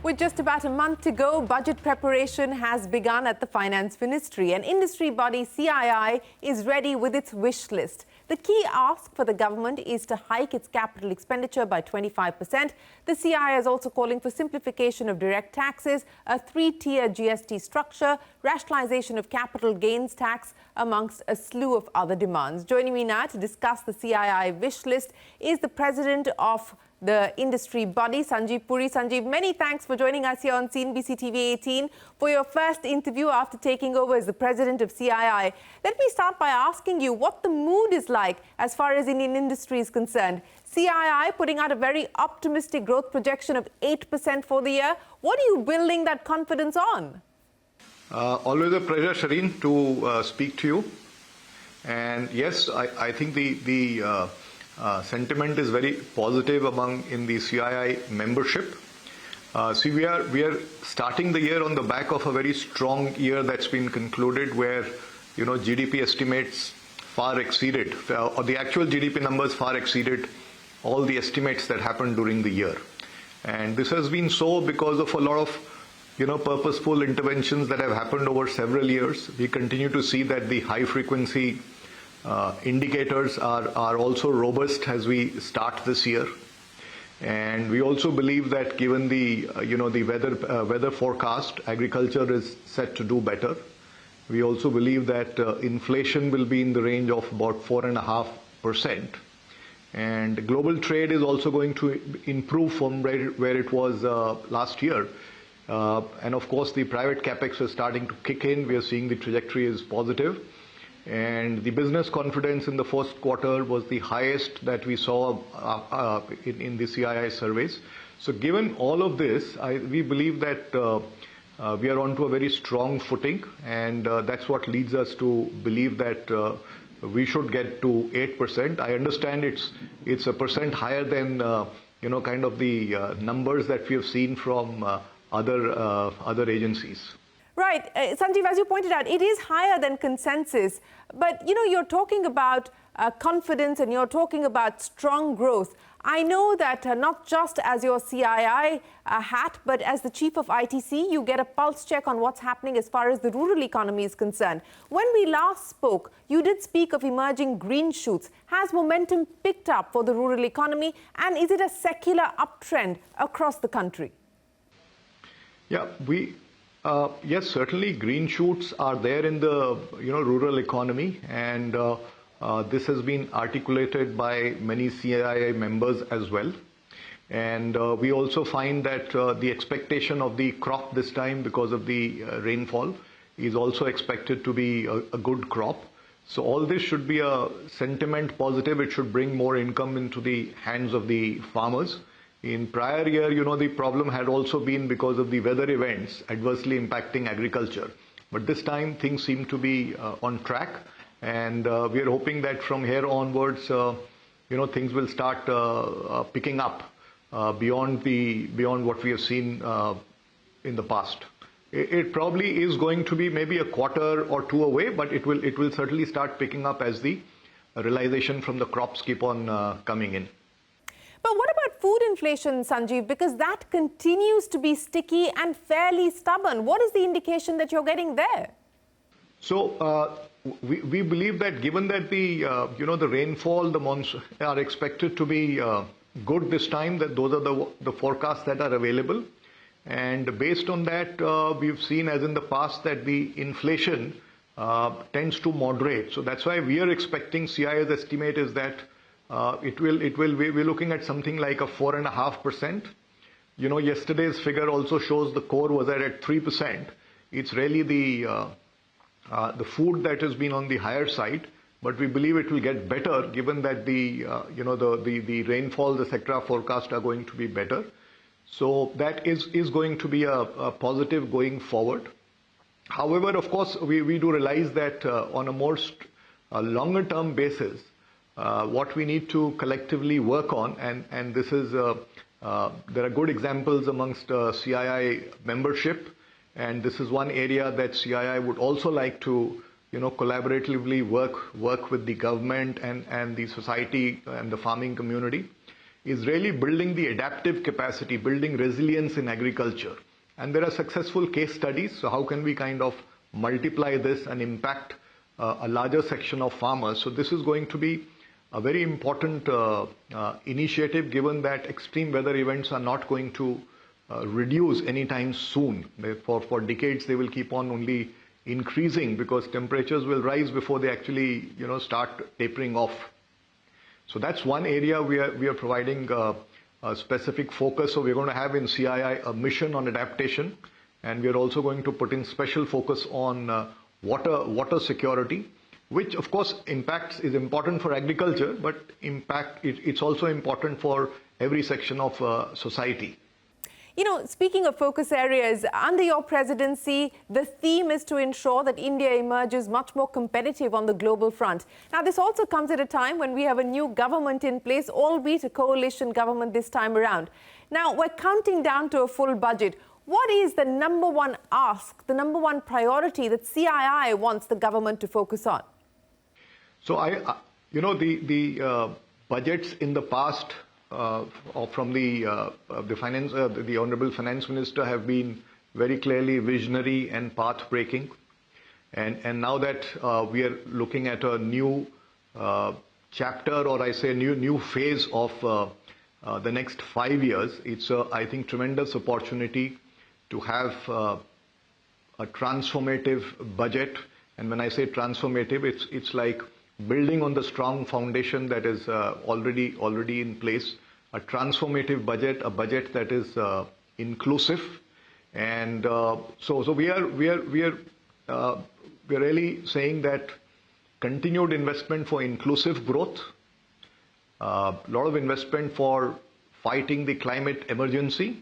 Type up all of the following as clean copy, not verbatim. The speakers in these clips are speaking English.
With just about a month to go, budget preparation has begun at the Finance Ministry. An industry body, CII, is ready with its wish list. The key ask for the government is to hike its capital expenditure by 25%. The CII is also calling for simplification of direct taxes, a three-tier GST structure, rationalization of capital gains tax, amongst a slew of other demands. Joining me now to discuss the CII wish list is the president of the industry body, Sanjiv Puri. Sanjiv, many thanks for joining us here on CNBC-TV18 for your first interview after taking over as the president of CII. Let me start by asking you what the mood is like as far as Indian industry is concerned. CII putting out a very optimistic growth projection of 8% for the year. What are you building that confidence on? Always a pleasure, Shereen, to speak to you. And yes, I think the sentiment is very positive in the CII membership. See, we are starting the year on the back of a very strong year that's been concluded, where GDP estimates far exceeded, or the actual GDP numbers far exceeded all the estimates that happened during the year. And this has been so because of a lot of purposeful interventions that have happened over several years. We continue to see that the high frequency indicators are also robust as we start this year, and we also believe that given the weather forecast, agriculture is set to do better. We also believe that inflation will be in the range of about 4.5%, and global trade is also going to improve from where it was last year. And of course, the private capex is starting to kick in. We are seeing the trajectory is positive. And the business confidence in the first quarter was the highest that we saw in the CII surveys. So given all of this, we believe that we are onto a very strong footing, and that's what leads us to believe that we should get to 8%. I understand it's a percent higher than kind of the numbers that we have seen from other agencies. Right. Sanjiv, as you pointed out, it is higher than consensus. But, you're talking about confidence and you're talking about strong growth. I know that not just as your CII hat, but as the chief of ITC, you get a pulse check on what's happening as far as the rural economy is concerned. When we last spoke, you did speak of emerging green shoots. Has momentum picked up for the rural economy? And is it a secular uptrend across the country? Yeah, yes, certainly green shoots are there in the rural economy, and this has been articulated by many CII members as well. And we also find that the expectation of the crop this time, because of the rainfall, is also expected to be a good crop. So all this should be a sentiment positive. It should bring more income into the hands of the farmers. In prior year, the problem had also been because of the weather events adversely impacting agriculture. But this time, things seem to be on track, and we are hoping that from here onwards, things will start picking up beyond what we have seen in the past. It probably is going to be maybe a quarter or two away, but it will certainly start picking up as the realization from the crops keep on coming in. But what about food inflation, Sanjiv? Because that continues to be sticky and fairly stubborn. What is the indication that you're getting there? So we believe that given that the rainfall, the monsoon are expected to be good this time, that those are the forecasts that are available. And based on that, we've seen, as in the past, that the inflation tends to moderate. So that's why we are expecting, CII's estimate is that we're looking at something like a 4.5%. Yesterday's figure also shows the core was at 3%. It's really the food that has been on the higher side, but we believe it will get better given that the rainfalls, etc. forecast are going to be better. So that is going to be a positive going forward. However, of course, we do realize that on a more longer term basis, what we need to collectively work on, and this is there are good examples amongst CII membership, and this is one area that CII would also like to collaboratively work with the government and the society and the farming community, is really building the adaptive capacity, building resilience in agriculture. And there are successful case studies. So how can we kind of multiply this and impact a larger section of farmers? So this is going to be a very important initiative, given that extreme weather events are not going to reduce anytime soon. For decades, they will keep on only increasing because temperatures will rise before they actually, start tapering off. So that's one area we are providing a specific focus. So we're going to have in CII a mission on adaptation, and we are also going to put in special focus on water security, which of course is important for agriculture, but it's also important for every section of society. Speaking of focus areas, under your presidency, the theme is to ensure that India emerges much more competitive on the global front. Now, this also comes at a time when we have a new government in place, albeit a coalition government this time around. Now, we're counting down to a full budget. What is the number one ask, the number one priority that CII wants the government to focus on? So, the budgets in the past from the Honorable Finance Minister have been very clearly visionary and path-breaking. And now that we are looking at a new chapter, or I say new phase of the next 5 years, it's I think tremendous opportunity to have a transformative budget. And when I say transformative, it's like building on the strong foundation that is already in place, a transformative budget, a budget that is inclusive, and so we are really saying that continued investment for inclusive growth, a lot of investment for fighting the climate emergency,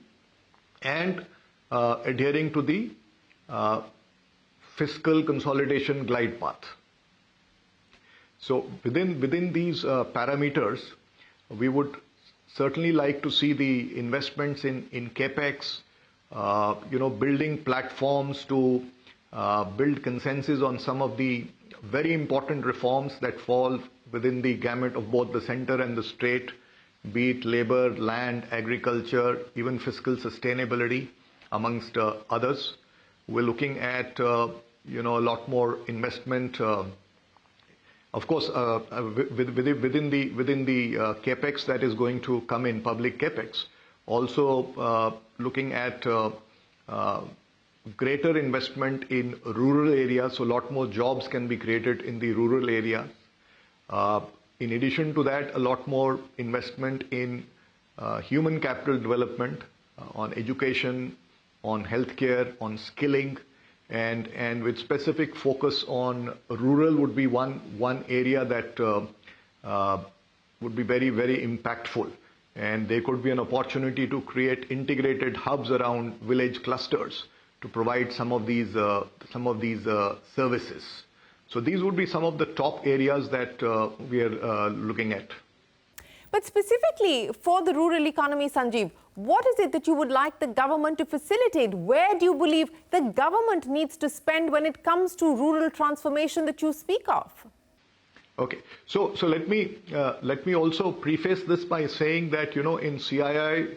and adhering to the fiscal consolidation glide path. So within these parameters, we would certainly like to see the investments in capex, building platforms to build consensus on some of the very important reforms that fall within the gamut of both the center and the state, be it labor, land, agriculture, even fiscal sustainability, amongst others. We're looking at a lot more investment. Of course, within the capex that is going to come in, public capex, also looking at greater investment in rural areas, so a lot more jobs can be created in the rural area. In addition to that, a lot more investment in human capital development, on education, on healthcare, on skilling. And with specific focus on rural would be one area that would be very, very impactful. And there could be an opportunity to create integrated hubs around village clusters to provide some of these services. So these would be some of the top areas that we are looking at. But specifically for the rural economy, Sanjiv, what is it that you would like the government to facilitate? Where do you believe the government needs to spend when it comes to rural transformation that you speak of? Okay, so let me also preface this by saying that in CII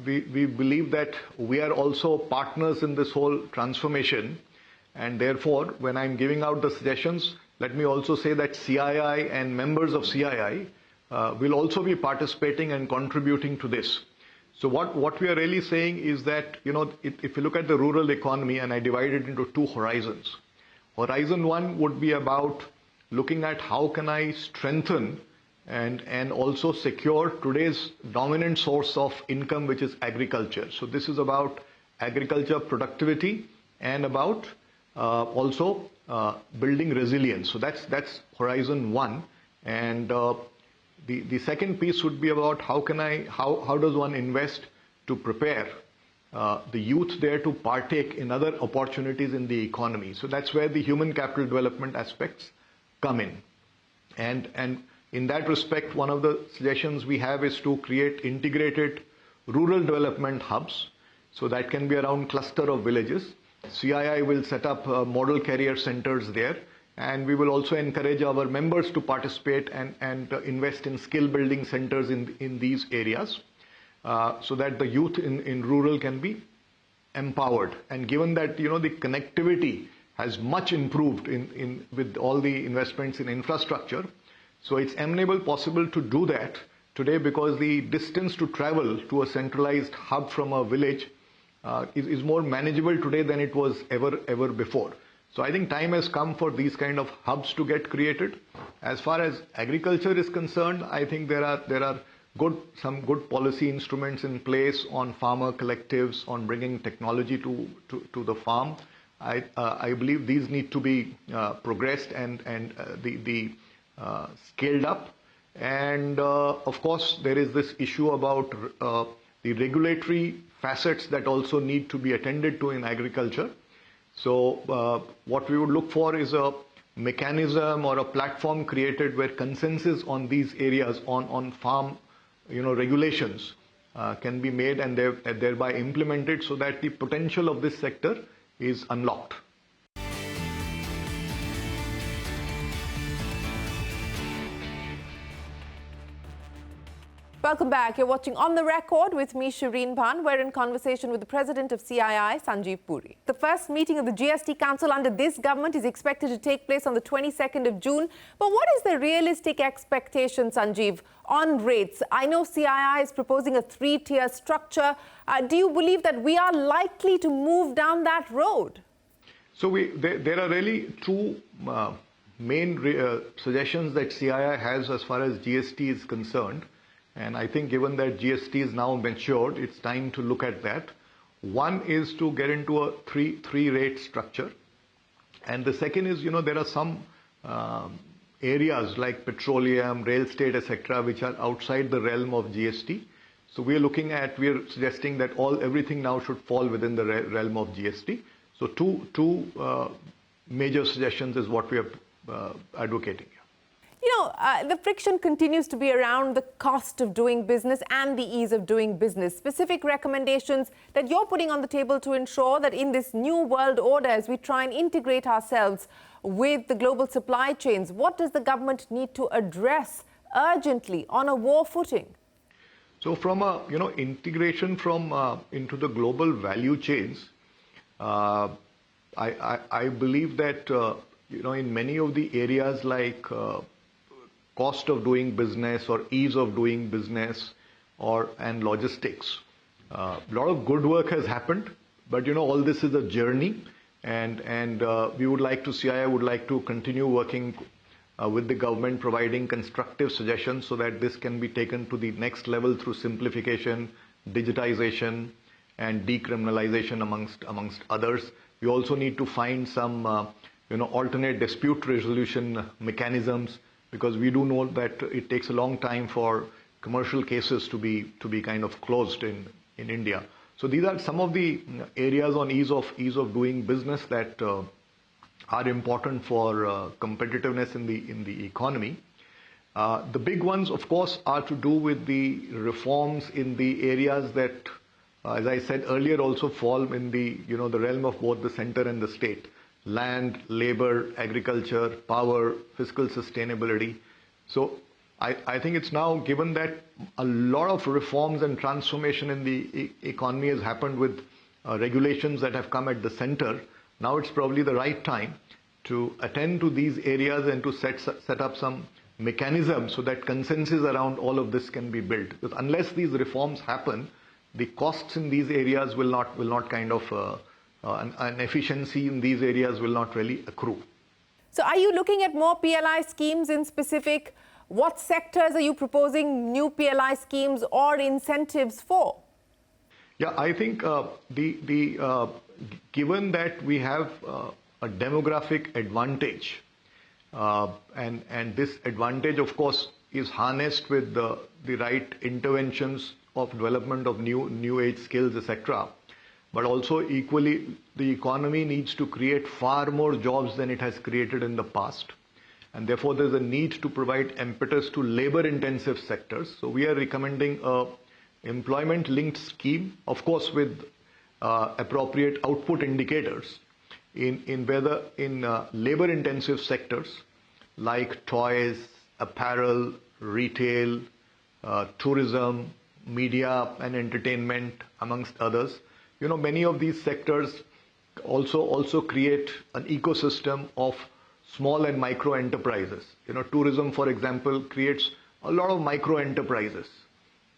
we believe that we are also partners in this whole transformation, and therefore when I'm giving out the suggestions, let me also say that CII and members of CII will also be participating and contributing to this. So what we are really saying is that, if you look at the rural economy, and I divide it into two horizons. Horizon one would be about looking at how can I strengthen and also secure today's dominant source of income, which is agriculture. So this is about agriculture productivity and about also building resilience. So that's horizon one. And the second piece would be about how does one invest to prepare the youth there to partake in other opportunities in the economy. So that's where the human capital development aspects come in. And in that respect, one of the suggestions we have is to create integrated rural development hubs. So that can be around cluster of villages. CII will set up model career centers there, And we will also encourage our members to participate and invest in skill building centers in these areas so that the youth in rural can be empowered. And given that, the connectivity has much improved with all the investments in infrastructure, so it's eminently possible to do that today because the distance to travel to a centralized hub from a village is more manageable today than it was ever before. So I think time has come for these kind of hubs to get created. As far as agriculture is concerned, I think there are some good policy instruments in place on farmer collectives, on bringing technology to the farm. I believe these need to be progressed and scaled up. And of course, there is this issue about the regulatory facets that also need to be attended to in agriculture. So what we would look for is a mechanism or a platform created where consensus on these areas on farm regulations can be made and thereby implemented so that the potential of this sector is unlocked. Welcome back. You're watching On the Record with me, Shereen Bhan. We're in conversation with the President of CII, Sanjiv Puri. The first meeting of the GST Council under this government is expected to take place on the 22nd of June. But what is the realistic expectation, Sanjiv, on rates? I know CII is proposing a three-tier structure. Do you believe that we are likely to move down that road? So there are really two main suggestions that CII has as far as GST is concerned. And I think given that GST is now matured, it's time to look at that. One is to get into a three rate structure. And the second is, there are some areas like petroleum, real estate, etc., which are outside the realm of GST. So we are suggesting that everything now should fall within the realm of GST. So two major suggestions is what we are advocating. The friction continues to be around the cost of doing business and the ease of doing business. Specific recommendations that you're putting on the table to ensure that in this new world order, as we try and integrate ourselves with the global supply chains, what does the government need to address urgently on a war footing? So from integration into the global value chains, I believe that in many of the areas like cost of doing business or ease of doing business and logistics. A lot of good work has happened, but all this is a journey, and CII would like to continue working with the government, providing constructive suggestions so that this can be taken to the next level through simplification, digitization, and decriminalization amongst others. We also need to find some alternate dispute resolution mechanisms, because we do know that it takes a long time for commercial cases to be kind of closed in India. So these are some of the areas on ease of doing business that are important for competitiveness in the economy. The big ones, of course, are to do with the reforms in the areas that, as I said earlier, also fall in the realm of both the center and the state. Land, labor, agriculture, power, fiscal sustainability. So I think it's now, given that a lot of reforms and transformation in the economy has happened with regulations that have come at the center, now it's probably the right time to attend to these areas and to set up some mechanisms so that consensus around all of this can be built. Because unless these reforms happen, the costs in these areas will not kind of an efficiency in these areas will not really accrue. So are you looking at more PLI schemes in specific? What sectors are you proposing new PLI schemes or incentives for? Yeah, I think given that we have a demographic advantage, and this advantage, of course, is harnessed with the right interventions of development of new age skills, etc. But also equally, the economy needs to create far more jobs than it has created in the past. And therefore, there's a need to provide impetus to labor-intensive sectors. So we are recommending a employment-linked scheme, of course, with appropriate output indicators, in labor-intensive sectors like toys, apparel, retail, tourism, media and entertainment, amongst others. Many of these sectors also create an ecosystem of small and micro enterprises. Tourism, for example, creates a lot of micro enterprises.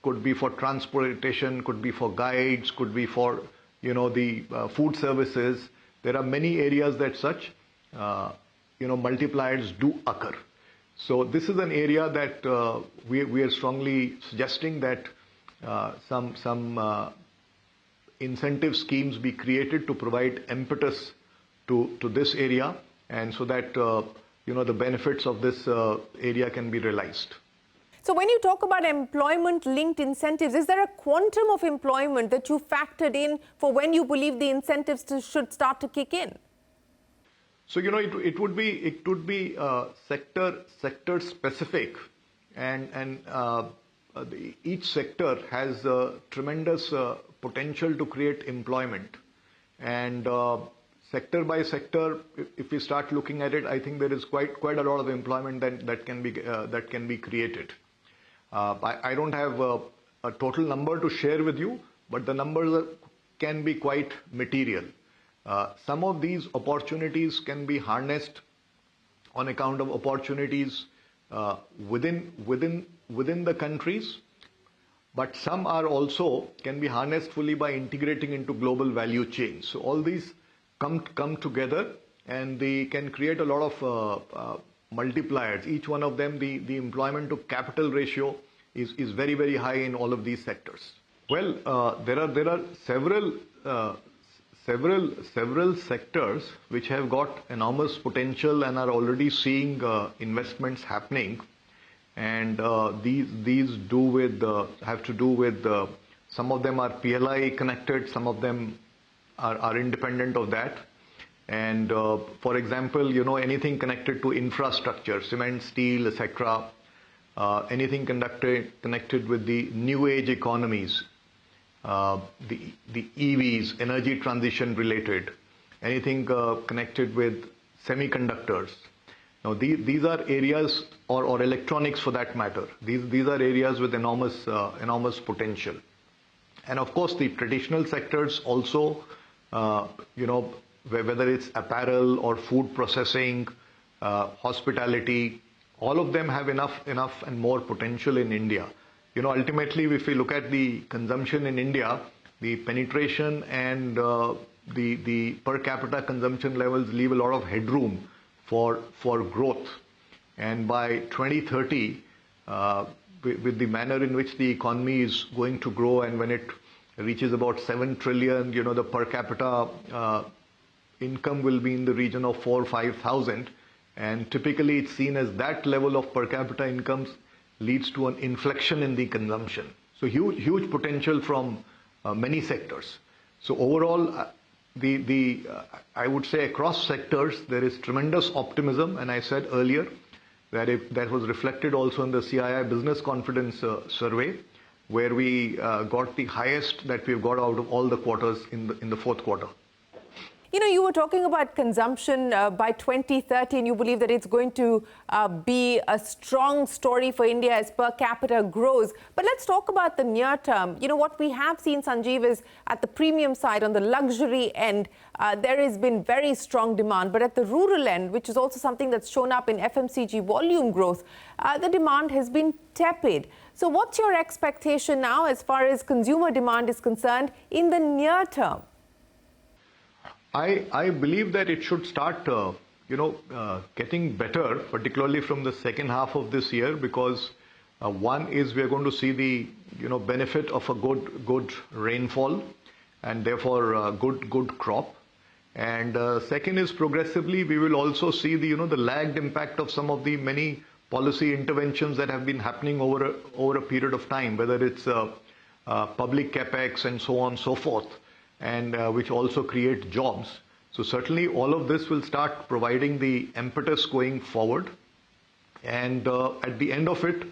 Could be for transportation, could be for guides, could be for the food services. There are many areas that such multipliers do occur. So this is an area that we are strongly suggesting that some incentive schemes be created to provide impetus to this area, and so that the benefits of this area can be realized. So when you talk about employment-linked incentives, is there a quantum of employment that you factored in for when you believe the incentives should start to kick in? So it would be sector specific, and each sector has tremendous potential to create employment, and sector by sector, if we start looking at it, I think there is quite a lot of employment that can be created. I don't have a total number to share with you, but the numbers can be quite material. Some of these opportunities can be harnessed on account of opportunities within the countries, but some are also can be harnessed fully by integrating into global value chains. So all these come together, and they can create a lot of multipliers. Each one of them, the employment to capital ratio is very, very high in all of these sectors. Well, there are several sectors which have got enormous potential and are already seeing investments happening, and these have to do with some of them are PLI connected, some of them are independent of that. And for example, anything connected to infrastructure, cement, steel, etc., anything connected with the new age economies, the EVs, energy transition related, anything connected with semiconductors. Now these are areas, or electronics for that matter. These are areas with enormous potential. And of course, the traditional sectors also, whether it's apparel or food processing, hospitality, all of them have enough and more potential in India. Ultimately, if we look at the consumption in India, the penetration and the per capita consumption levels leave a lot of headroom for growth. And by 2030, with the manner in which the economy is going to grow, and when it reaches about 7 trillion, the per capita income will be in the region of 4,000 or 5,000. And typically it's seen as that level of per capita incomes leads to an inflection in the consumption. So huge potential from many sectors. So overall, I would say across sectors there is tremendous optimism, and I said earlier that that was reflected also in the CII Business Confidence Survey, where we got the highest that we've got out of all the quarters in the fourth quarter. You were talking about consumption by 2030, and you believe that it's going to be a strong story for India as per capita grows. But let's talk about the near term. What we have seen, Sanjiv, is at the premium side, on the luxury end, there has been very strong demand. But at the rural end, which is also something that's shown up in FMCG volume growth, the demand has been tepid. So what's your expectation now as far as consumer demand is concerned in the near term? I believe that it should start, getting better, particularly from the second half of this year, because one is we are going to see the, benefit of a good rainfall, and therefore good crop. And second is progressively we will also see the, the lagged impact of some of the many policy interventions that have been happening over a period of time, whether it's public capex and so on and so forth, and which also create jobs. So certainly all of this will start providing the impetus going forward. And at the end of it,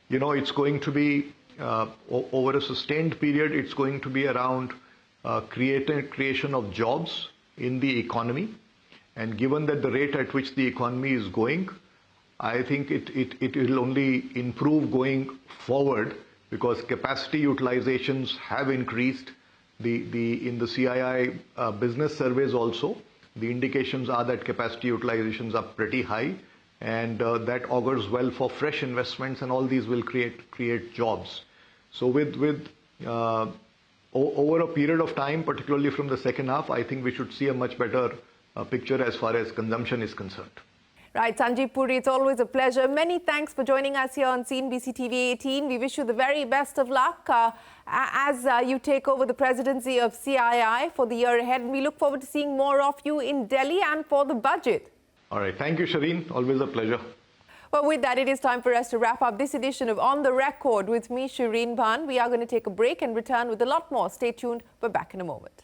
it's going to be, over a sustained period, it's going to be around creation of jobs in the economy. And given that the rate at which the economy is going, I think it will only improve going forward because capacity utilizations have increased. In the CII business surveys also, the indications are that capacity utilizations are pretty high, and that augurs well for fresh investments, and all these will create jobs. So over a period of time, particularly from the second half, I think we should see a much better picture as far as consumption is concerned. Right, Sanjiv Puri, it's always a pleasure. Many thanks for joining us here on CNBC-TV18. We wish you the very best of luck as you take over the presidency of CII for the year ahead. And we look forward to seeing more of you in Delhi and for the budget. All right. Thank you, Shereen. Always a pleasure. Well, with that, it is time for us to wrap up this edition of On the Record with me, Shereen Bhan. We are going to take a break and return with a lot more. Stay tuned. We're back in a moment.